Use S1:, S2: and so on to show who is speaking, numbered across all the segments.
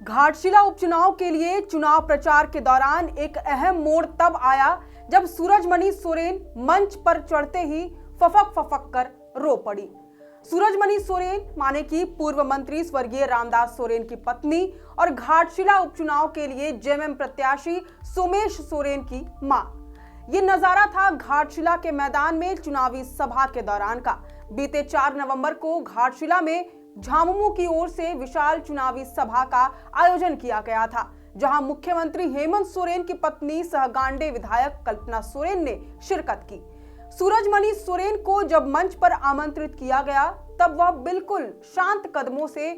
S1: घाटशिला उपचुनाव के लिए चुनाव प्रचार के दौरान एक अहम मोड़ तब आया जब सूरजमणि सोरेन मंच पर चढ़ते ही फफक फफक कर रो पड़ी। सूरजमणि सोरेन माने कि पूर्व मंत्री स्वर्गीय रामदास सोरेन की पत्नी और घाटशिला उपचुनाव के लिए जेएमएम प्रत्याशी सोमेश सोरेन की मां। ये नजारा था घाटशिला के मैदान में चुनावी सभा के दौरान का। बीते 4 नवंबर को घाटशिला में झामुमो की ओर से विशाल चुनावी सभा का आयोजन किया गया था, जहां मुख्यमंत्री हेमंत सोरेन की पत्नी सह गांडे विधायक कल्पना सोरेन ने शिरकत की। सूरजमणि सोरेन को जब मंच पर आमंत्रित किया गया तब वह बिल्कुल शांत कदमों से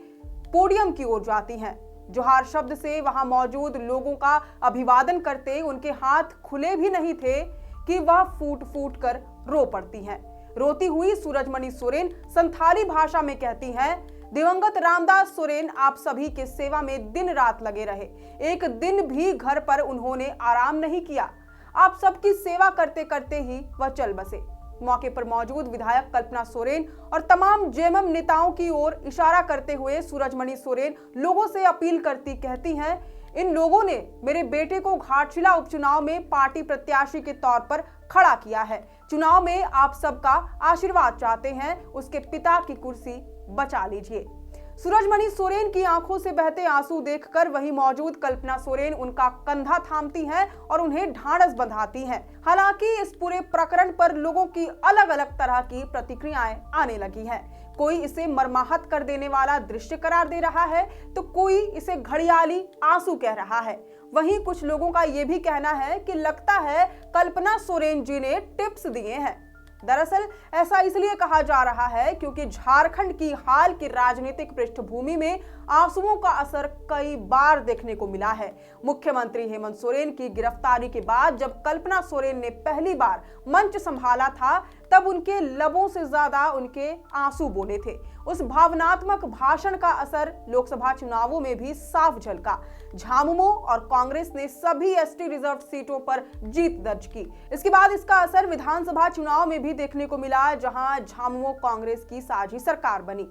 S1: पोडियम की ओर जाती हैं। जोहार शब्द से वहां मौजूद लोगों का अभिवादन करते उनके हाथ खुले भी नहीं थे कि वह फूट फूट कर रो पड़ती हैं। रोती हुई सूरजमणि सोरेन संथाली भाषा में कहती हैं, दिवंगत रामदास सोरेन आप सभी के सेवा में दिन रात लगे रहे, एक दिन भी घर पर उन्होंने आराम नहीं किया। आप सबकी सेवा करते करते ही वह चल बसे। मौके पर मौजूद विधायक कल्पना सोरेन और तमाम जेएमएम नेताओं की ओर इशारा करते हुए सूरजमणि सोरेन लोगों से अपील करती कहती हैं, इन लोगों ने मेरे बेटे को घाटशिला उपचुनाव में पार्टी प्रत्याशी के तौर पर खड़ा किया है। चुनाव में आप सबका आशीर्वाद चाहते हैं, उसके पिता की कुर्सी बचा लीजिए। सूरजमणि सोरेन की आंखों से बहते आंसू देखकर वहीं मौजूद कल्पना सोरेन उनका कंधा थामती हैं और उन्हें ढांढस बंधाती हैं। हालांकि इस पूरे प्रकरण पर लोगों की अलग अलग तरह की प्रतिक्रियाएं आने लगी हैं। कोई इसे मर्माहत कर देने वाला दृश्य करार दे रहा है तो कोई इसे घड़ियाली आंसू कह रहा है। वहीं कुछ लोगों का यह भी कहना है कि लगता है कल्पना सोरेन जी ने टिप्स दिए हैं। दरअसल ऐसा इसलिए कहा जा रहा है क्योंकि झारखंड की हाल की राजनीतिक पृष्ठभूमि में आंसुओं का असर कई बार देखने को मिला है। मुख्यमंत्री हेमंत सोरेन की गिरफ्तारी के बाद जब कल्पना सोरेन ने पहली बार मंच संभाला था तब उनके लबों से ज्यादा उनके आंसू बोले थे। उस भावनात्मक भाषण का असर लोकसभा चुनावों में भी साफ झलका। झामुमो और कांग्रेस ने सभी एसटी रिजर्व सीटों पर जीत दर्ज की। इसके बाद इसका असर विधानसभा चुनाव में भी देखने को मिला, जहां झामुमो कांग्रेस की साझी सरकार बनी।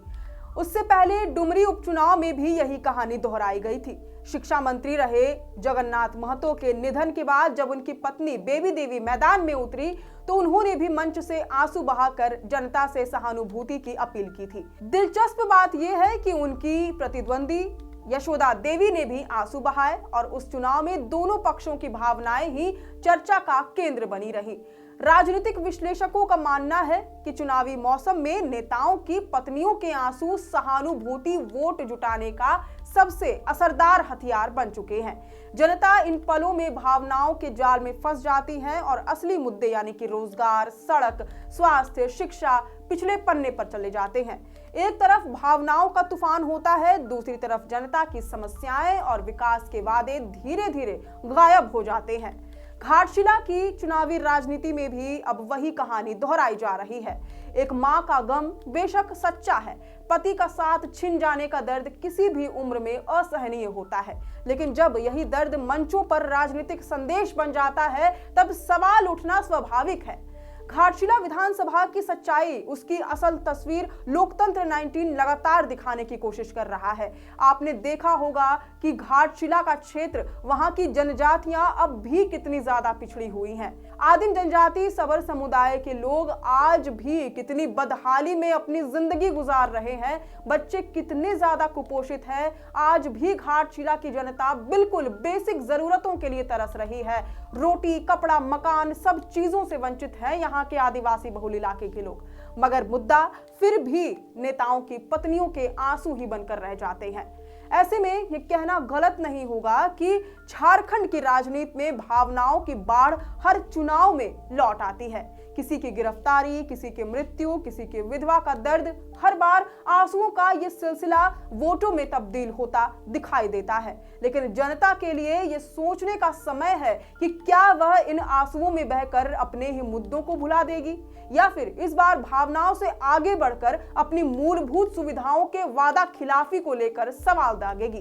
S1: उससे पहले डुमरी उपचुनाव में भी यही कहानी दोहराई गई थी। शिक्षा मंत्री रहे जगन्नाथ महतो के निधन के बाद जब उनकी पत्नी बेबी देवी मैदान में उतरी तो उन्होंने भी मंच से आंसू बहाकर जनता से सहानुभूति की अपील की थी। दिलचस्प बात यह है कि उनकी प्रतिद्वंदी यशोदा देवी ने भी आंसू बहाए और उस चुनाव में दोनों पक्षों की भावनाएं ही चर्चा का केंद्र बनी रही। राजनीतिक विश्लेषकों का मानना है कि चुनावी मौसम में नेताओं की पत्नियों के आंसू सहानुभूति वोट जुटाने का सबसे असरदार हथियार बन चुके हैं। जनता इन पलों में भावनाओं के जाल में फंस जाती है और असली मुद्दे यानी कि रोजगार, सड़क, स्वास्थ्य, शिक्षा पिछले पन्ने पर चले जाते हैं। एक तरफ भावनाओं का तूफान होता है, दूसरी तरफ जनता की समस्याएं और विकास के वादे धीरे धीरे गायब हो जाते हैं। घाटशिला की चुनावी राजनीति में भी अब वही कहानी दोहराई जा रही है। एक मां का गम बेशक सच्चा है, पति का साथ छिन जाने का दर्द किसी भी उम्र में असहनीय होता है, लेकिन जब यही दर्द मंचों पर राजनीतिक संदेश बन जाता है तब सवाल उठना स्वाभाविक है। घाटशिला विधानसभा की सच्चाई, उसकी असल तस्वीर लोकतंत्र 19 लगातार दिखाने की कोशिश कर रहा है। आपने देखा होगा कि घाटशिला का क्षेत्र, वहां की जनजातियां अब भी कितनी ज्यादा पिछड़ी हुई हैं। आदिम जनजाति सबर समुदाय के लोग आज भी कितनी बदहाली में अपनी जिंदगी गुजार रहे हैं। बच्चे कितने ज्यादा कुपोषित हैं। आज भी घाटशिला की जनता बिल्कुल बेसिक जरूरतों के लिए तरस रही है। रोटी, कपड़ा, मकान, सब चीजों से वंचित है यहाँ के आदिवासी बहुल इलाके के लोग। मगर मुद्दा फिर भी नेताओं की पत्नियों के आंसू ही बनकर रह जाते हैं। ऐसे में यह कहना गलत नहीं होगा कि झारखंड की राजनीति में भावनाओं की बाढ़ हर चुनाव में लौट आती है। किसी की गिरफ्तारी, किसी की मृत्यु, किसी की विधवा का दर्द, हर बार आंसुओं का यह सिलसिला वोटों में तब्दील होता दिखाई देता है। लेकिन जनता के लिए यह सोचने का समय है कि क्या वह इन आंसुओं में बहकर अपने ही मुद्दों को भुला देगी या फिर इस बार भावनाओं से आगे बढ़कर अपनी मूलभूत सुविधाओं के वादा खिलाफी को लेकर सवाल दागेगी।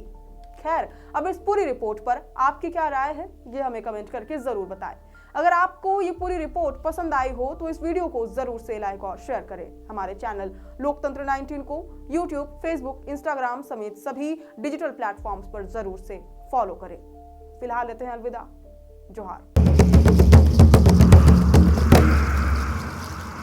S1: खैर, अब इस पूरी रिपोर्ट पर आपकी क्या राय है, ये हमें कमेंट करके जरूर बताएं। अगर आपको ये पूरी रिपोर्ट पसंद आई हो तो इस वीडियो को जरूर से लाइक और शेयर करें। हमारे चैनल लोकतंत्र 19 को यूट्यूब, फेसबुक, इंस्टाग्राम समेत सभी डिजिटल प्लेटफॉर्म्स पर जरूर से फॉलो करें। फिलहाल लेते हैं अलविदा। जोहार।